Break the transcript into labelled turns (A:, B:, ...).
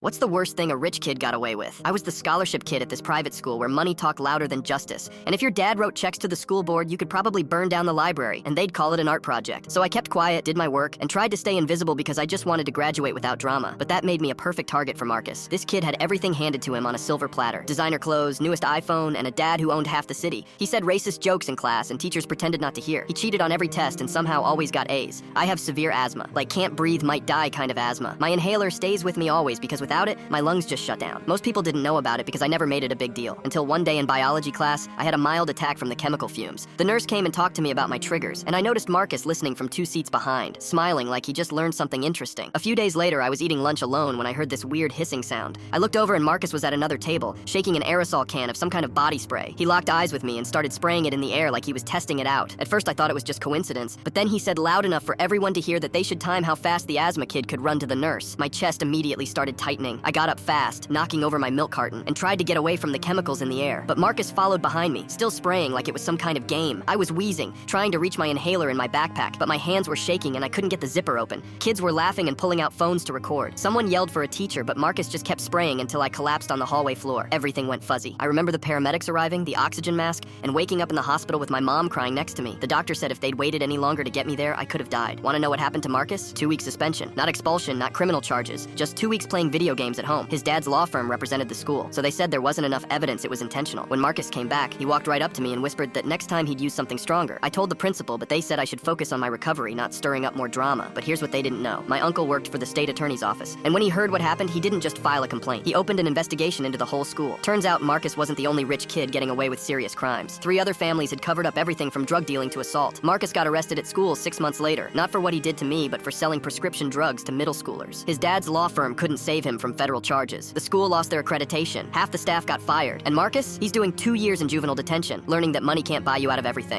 A: What's the worst thing a rich kid got away with? I was the scholarship kid at this private school where money talked louder than justice. And if your dad wrote checks to the school board, you could probably burn down the library, and they'd call it an art project. So I kept quiet, did my work, and tried to stay invisible because I just wanted to graduate without drama. But that made me a perfect target for Marcus. This kid had everything handed to him on a silver platter. Designer clothes, newest iPhone, and a dad who owned half the city. He said racist jokes in class, and teachers pretended not to hear. He cheated on every test and somehow always got A's. I have severe asthma, like can't breathe, might die kind of asthma. My inhaler stays with me always because without it, my lungs just shut down. Most people didn't know about it because I never made it a big deal. Until one day in biology class, I had a mild attack from the chemical fumes. The nurse came and talked to me about my triggers, and I noticed Marcus listening from 2 seats behind, smiling like he just learned something interesting. A few days later, I was eating lunch alone when I heard this weird hissing sound. I looked over and Marcus was at another table, shaking an aerosol can of some kind of body spray. He locked eyes with me and started spraying it in the air like he was testing it out. At first, I thought it was just coincidence, but then he said loud enough for everyone to hear that they should time how fast the asthma kid could run to the nurse. My chest immediately started tightening. I got up fast, knocking over my milk carton, and tried to get away from the chemicals in the air. But Marcus followed behind me, still spraying like it was some kind of game. I was wheezing, trying to reach my inhaler in my backpack, but my hands were shaking and I couldn't get the zipper open. Kids were laughing and pulling out phones to record. Someone yelled for a teacher, but Marcus just kept spraying until I collapsed on the hallway floor. Everything went fuzzy. I remember the paramedics arriving, the oxygen mask, and waking up in the hospital with my mom crying next to me. The doctor said if they'd waited any longer to get me there, I could have died. Want to know what happened to Marcus? 2 week suspension. Not expulsion, not criminal charges. Just 2 weeks playing video games at home. His dad's law firm represented the school, so they said there wasn't enough evidence it was intentional. When Marcus came back, he walked right up to me and whispered that next time he'd use something stronger. I told the principal, but they said I should focus on my recovery, not stirring up more drama. But here's what they didn't know. My uncle worked for the state attorney's office, and when he heard what happened, he didn't just file a complaint. He opened an investigation into the whole school. Turns out Marcus wasn't the only rich kid getting away with serious crimes. 3 other families had covered up everything from drug dealing to assault. Marcus got arrested at school 6 months later, not for what he did to me, but for selling prescription drugs to middle schoolers. His dad's law firm couldn't save him from federal charges. The school lost their accreditation. Half the staff got fired. And Marcus, he's doing 2 years in juvenile detention, learning that money can't buy you out of everything.